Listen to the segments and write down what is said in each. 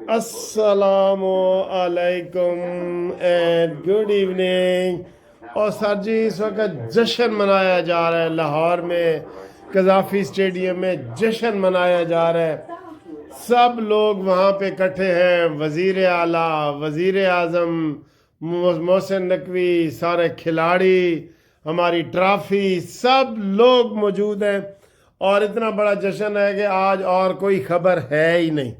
السلام علیکم and good evening. اور سر جی اس وقت جشن منایا جا رہا ہے لاہور میں، قذافی اسٹیڈیم میں جشن منایا جا رہا ہے۔ سب لوگ وہاں پہ اکٹھے ہیں، وزیر اعلیٰ، وزیر اعظم، محسن نقوی، سارے کھلاڑی، ہماری ٹرافی، سب لوگ موجود ہیں اور اتنا بڑا جشن ہے کہ آج اور کوئی خبر ہے ہی نہیں۔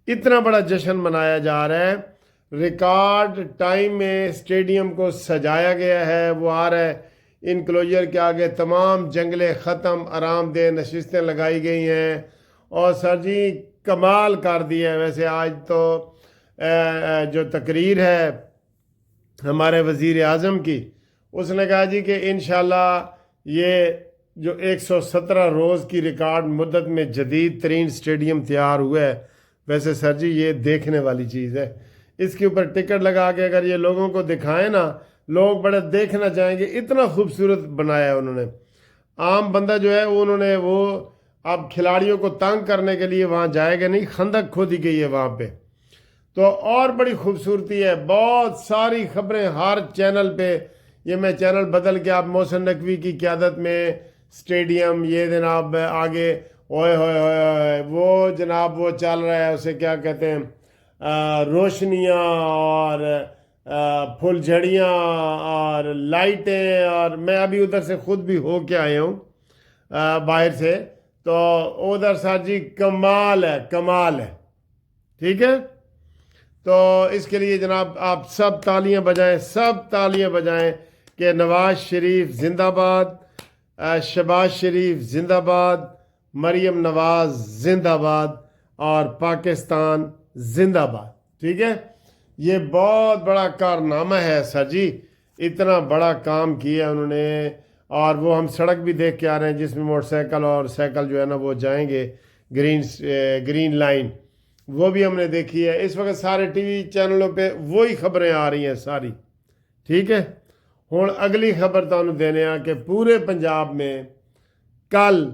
اتنا بڑا جشن منایا جا رہا ہے، ریکارڈ ٹائم میں اسٹیڈیم کو سجایا گیا ہے۔ وہ آ رہا ہے انکلوجر کے آگے، تمام جنگلیں ختم، آرام دہ نشستیں لگائی گئی ہیں اور سر جی کمال کر دیا ہے۔ ویسے آج تو جو تقریر ہے ہمارے وزیر اعظم کی، اس نے کہا جی کہ انشاءاللہ یہ جو 117 روز کی ریکارڈ مدت میں جدید ترین اسٹیڈیم تیار ہوا ہے، ویسے سر جی یہ دیکھنے والی چیز ہے۔ اس کے اوپر ٹکٹ لگا کے اگر یہ لوگوں کو دکھائیں نا، لوگ بڑے دیکھنا چاہیں گے، اتنا خوبصورت بنایا ہے انہوں نے۔ عام بندہ جو ہے انہوں نے وہ اب کھلاڑیوں کو تنگ کرنے کے لیے وہاں جائے گا نہیں، خندق کھودی گئی ہے وہاں پہ، تو اور بڑی خوبصورتی ہے۔ بہت ساری خبریں ہر چینل پہ، یہ میں چینل بدل کے آپ محسن نقوی کی قیادت میں اسٹیڈیم، یہ جناب آگے اوئے ہوئے ہوئے وہ جناب وہ چل رہا ہے، اسے کیا کہتے ہیں، روشنیاں اور پھول جھڑیاں اور لائٹیں، اور میں ابھی ادھر سے خود بھی ہو کے آیا ہوں باہر سے، تو ادھر سر جی کمال ہے، کمال ہے، ٹھیک ہے۔ تو اس کے لیے جناب آپ سب تالیاں بجائیں، سب تالیاں بجائیں کہ نواز شریف زندہ باد، شہباز شریف زندہ باد، مریم نواز زندہ باد اور پاکستان زندہ باد، ٹھیک ہے۔ یہ بہت بڑا کارنامہ ہے سر جی، اتنا بڑا کام کیا انہوں نے۔ اور وہ ہم سڑک بھی دیکھ کے آ رہے ہیں جس میں موٹر سائیکل اور سائیکل جو ہے نا وہ جائیں گے، گرین لائن، وہ بھی ہم نے دیکھی ہے۔ اس وقت سارے ٹی وی چینلوں پہ وہی خبریں آ رہی ہیں ساری، ٹھیک ہے۔ ہوں اگلی خبر تمہیں دینے آ کہ پورے پنجاب میں کل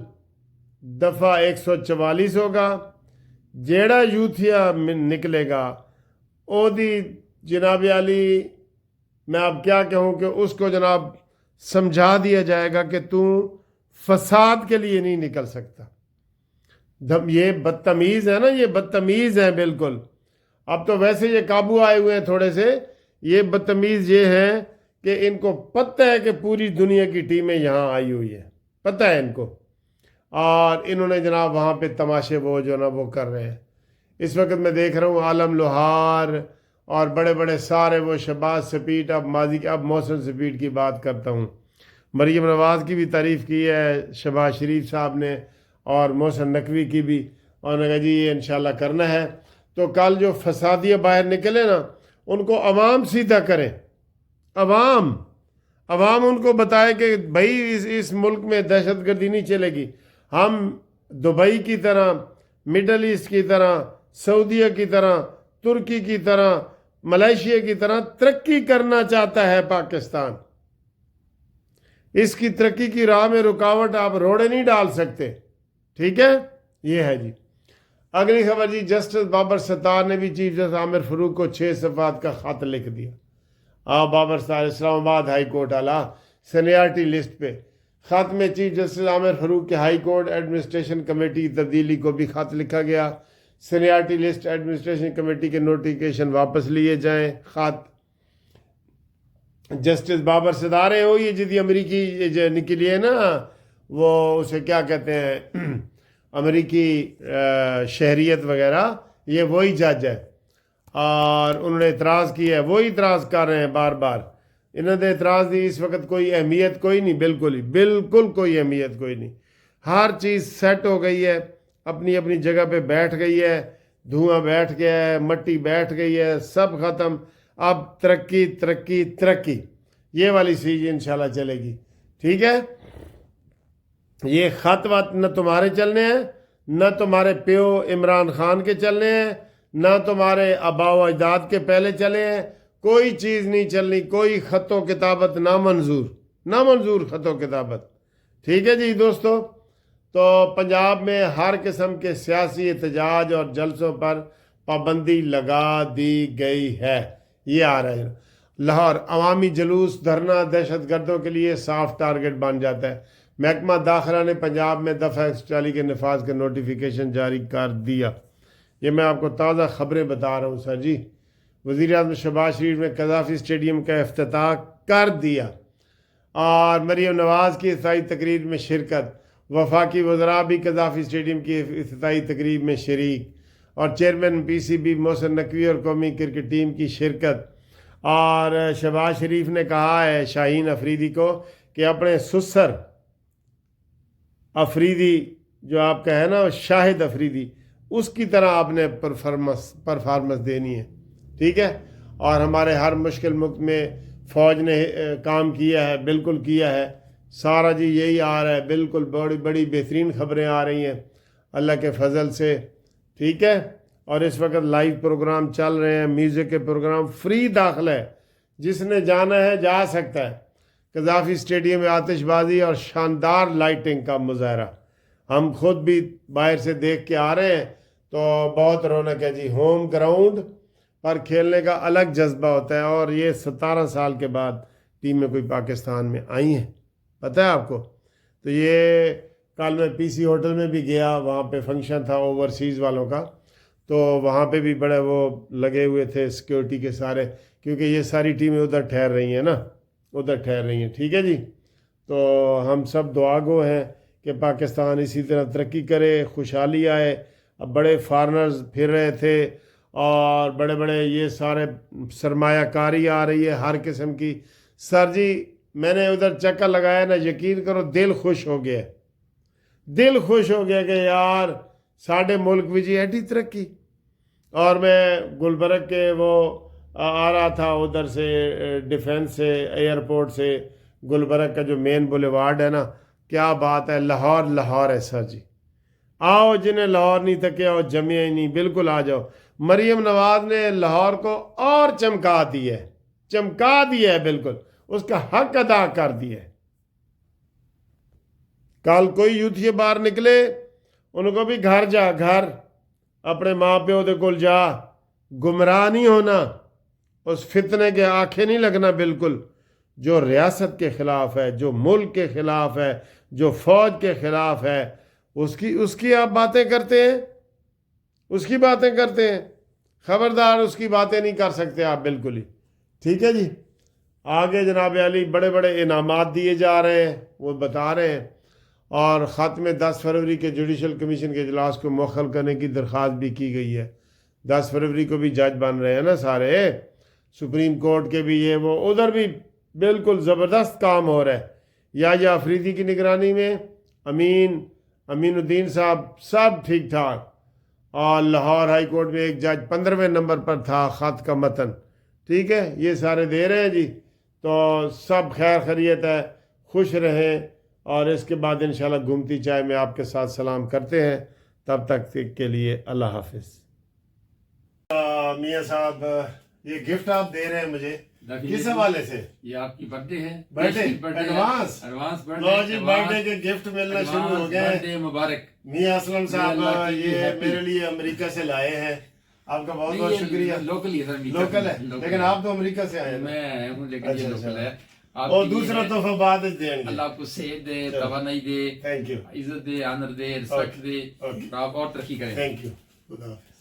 دفعہ 144 ہوگا، جیڑا یوتھیا نکلے گا او دی جناب علی، میں اب کیا کہوں کہ اس کو جناب سمجھا دیا جائے گا کہ تو فساد کے لیے نہیں نکل سکتا۔ یہ بدتمیز ہے نا، یہ بدتمیز ہیں بالکل۔ اب تو ویسے یہ قابو آئے ہوئے ہیں تھوڑے سے، یہ بدتمیز یہ ہیں کہ ان کو پتہ ہے کہ پوری دنیا کی ٹیمیں یہاں آئی ہوئی ہیں، پتہ ہے ان کو، اور انہوں نے جناب وہاں پہ تماشے وہ جو نا وہ کر رہے ہیں۔ اس وقت میں دیکھ رہا ہوں عالم لوہار اور بڑے بڑے سارے وہ شہباز سپیٹ، اب ماضی کے، اب محسن سپیٹ کی بات کرتا ہوں، مریم نواز کی بھی تعریف کی ہے شہباز شریف صاحب نے اور محسن نقوی کی بھی، اور نے کہا جی یہ انشاءاللہ کرنا ہے۔ تو کل جو فسادیہ باہر نکلے نا، ان کو عوام سیدھا کریں، عوام ان کو بتائے کہ بھائی اس ملک میں دہشت گردی نہیں چلے گی۔ ہم دبئی کی طرح، مڈل ایسٹ کی طرح، سعودیہ کی طرح، ترکی کی طرح، ملائیشیا کی طرح ترقی کرنا چاہتا ہے پاکستان۔ اس کی ترقی کی راہ میں رکاوٹ آپ روڑے نہیں ڈال سکتے، ٹھیک ہے۔ یہ ہے جی اگلی خبر جی، جسٹس بابر ستار نے بھی چیف جسٹس عامر فاروق کو 6 صفحات کا خط لکھ دیا۔ بابر ستار اسلام آباد ہائی کورٹ اعلیٰ سینیارٹی لسٹ پہ خط میں چیف جسٹس عامر فاروق کے ہائی کورٹ ایڈمنسٹریشن کمیٹی کی تبدیلی کو بھی خط لکھا گیا۔ سینیارٹی لسٹ ایڈمنسٹریشن کمیٹی کے نوٹیفیکیشن واپس لیے جائیں۔ خط جسٹس بابر ستار ہے وہ، یہ جدی امریکی جو نکلی ہے نا، وہ اسے کیا کہتے ہیں، امریکی شہریت وغیرہ، یہ وہی جج ہے، اور انہوں نے اعتراض کیا ہے، وہی اعتراض کر رہے ہیں بار بار۔ انہوں نے اعتراض دی، اس وقت کوئی اہمیت کوئی نہیں، بالکل کوئی اہمیت کوئی نہیں، ہر چیز سیٹ ہو گئی ہے، اپنی اپنی جگہ پہ بیٹھ گئی ہے، دھواں بیٹھ گیا ہے، مٹی بیٹھ گئی ہے، سب ختم۔ اب ترقی ترقی ترقی، یہ والی چیز انشاءاللہ چلے گی، ٹھیک ہے۔ یہ خط وط نہ تمہارے چلنے ہیں، نہ تمہارے پیو عمران خان کے چلنے ہیں، نہ تمہارے آباء و اجداد کے پہلے چلے ہیں، کوئی چیز نہیں چلنی، کوئی خط و کتابت نامنظور خط و کتابت، ٹھیک ہے جی دوستو۔ تو پنجاب میں ہر قسم کے سیاسی احتجاج اور جلسوں پر پابندی لگا دی گئی ہے. یہ آ رہا ہے. لاہور عوامی جلوس دھرنا دہشت گردوں کے لیے صاف ٹارگٹ بن جاتا ہے. محکمہ داخلہ نے پنجاب میں دفعہ 140 کے نفاذ کا نوٹیفیکیشن جاری کر دیا. یہ میں آپ کو تازہ خبریں بتا رہا ہوں سر جی. وزیر اعظم شہباز شریف نے قذافی اسٹیڈیم کا افتتاح کر دیا اور مریم نواز کی افتتاحی تقریب میں شرکت. وفاقی وزراء بھی قذافی اسٹیڈیم کی افتتاحی تقریب میں شریک اور chairman P C B Mohsin Naqvi اور قومی کرکٹ ٹیم کی شرکت. اور شہباز شریف نے کہا ہے شاہین افریدی کو کہ اپنے سسر افریدی جو آپ کا ہے نا شاہد افریدی اس کی طرح آپ نے پرفارمنس دینی ہے. ٹھیک ہے. اور ہمارے ہر مشکل وقت میں فوج نے کام کیا ہے, بالکل کیا ہے سارا جی. یہی آ رہا ہے بالکل بڑی بڑی بہترین خبریں آ رہی ہیں اللہ کے فضل سے. ٹھیک ہے. اور اس وقت لائیو پروگرام چل رہے ہیں, میوزک کے پروگرام, فری داخلہ ہے, جس نے جانا ہے جا سکتا ہے. قذافی اسٹیڈیم میں آتش بازی اور شاندار لائٹنگ کا مظاہرہ ہم خود بھی باہر سے دیکھ کے آ رہے ہیں تو بہت رونق ہے جی. ہوم گراؤنڈ پر کھیلنے کا الگ جذبہ ہوتا ہے. اور یہ 17 سال کے بعد ٹیمیں کوئی پاکستان میں آئی ہیں, پتہ ہے آپ کو. تو یہ کل میں پی سی ہوٹل میں بھی گیا, وہاں پہ فنکشن تھا اوورسیز والوں کا, تو وہاں پہ بھی بڑے وہ لگے ہوئے تھے سیکیورٹی کے سارے, کیونکہ یہ ساری ٹیمیں ادھر ٹھہر رہی ہیں نا, ادھر ٹھہر رہی ہیں. ٹھیک ہے جی. تو ہم سب دعا گو ہیں کہ پاکستان اسی طرح ترقی کرے, خوشحالی آئے. اب بڑے فارنرز پھر رہے تھے اور بڑے بڑے یہ سارے سرمایہ کاری آ رہی ہے ہر قسم کی. سر جی میں نے ادھر چکر لگایا نا, یقین کرو دل خوش ہو گیا, دل خوش ہو گیا کہ یار ساڈے ملک بھی جی ایڈی ترقی. اور میں گلبرگ کے وہ آ رہا تھا ادھر سے ڈیفینس سے ایئرپورٹ سے, گلبرگ کا جو مین بولیوارڈ ہے نا, کیا بات ہے. لاہور لاہور ہے سر جی. آؤ جنہیں لاہور نہیں تھکے آؤ جمعہ ہی نہیں, بالکل آ جاؤ. مریم نواز نے لاہور کو اور چمکا دی ہے, چمکا دیا ہے, بالکل اس کا حق ادا کر دیا ہے. کل کوئی یوتھ یہ باہر نکلے ان کو بھی گھر جا, گھر اپنے ماں پیو دے کول جا, گمراہ نہیں ہونا, اس فتنے کے آنکھیں نہیں لگنا. بالکل جو ریاست کے خلاف ہے, جو ملک کے خلاف ہے, جو فوج کے خلاف ہے, اس کی آپ باتیں کرتے ہیں, اس کی باتیں کرتے ہیں. خبردار اس کی باتیں نہیں کر سکتے آپ بالکل ہی. ٹھیک ہے جی. آگے جناب علی بڑے بڑے انعامات دیے جا رہے ہیں, وہ بتا رہے ہیں. اور خط میں 10 فروری کے جوڈیشل کمیشن کے اجلاس کو مؤخر کرنے کی درخواست بھی کی گئی ہے. 10 فروری کو بھی جج بن رہے ہیں نا سارے, سپریم کورٹ کے بھی یہ وہ, ادھر بھی بالکل زبردست کام ہو رہا ہے. یا افریدی کی نگرانی میں امین الدین صاحب سب ٹھیک ٹھاک. اور لاہور ہائی کورٹ میں ایک جج 15ویں نمبر پر تھا, خط کا متن. ٹھیک ہے. یہ سارے دے رہے ہیں جی. تو سب خیر خیریت ہے, خوش رہیں. اور اس کے بعد انشاءاللہ گھومتی چائے میں آپ کے ساتھ سلام کرتے ہیں. تب تک کے لیے اللہ حافظ. میاں صاحب یہ گفٹ آپ دے رہے ہیں مجھے کس حوالے سے؟ یہ آپ کی برتھ ڈے ہے, برتھ ڈے ایڈوانس لو جی, برتھ ڈے کے گفٹ ملنا شروع ہو گئے ہیں. برتھ ڈے مبارک. میاں اسلم صاحب یہ میرے لیے امریکہ سے لائے ہیں, آپ کا بہت بہت شکریہ. لوکل ہے, لوکل ہے, لیکن آپ تو امریکہ سے آئے ہیں. میں آیا ہوں لیکن یہ لوکل ہے. اور دوسرا تحفہ بعد دیں گے. اللہ آپ کو صحت دے, توانائی دے, تھینک یو, عزت دے, آنر دے, رسپیکٹ دے, آپ اور ترقی کریں. Thank you. خدا حافظ.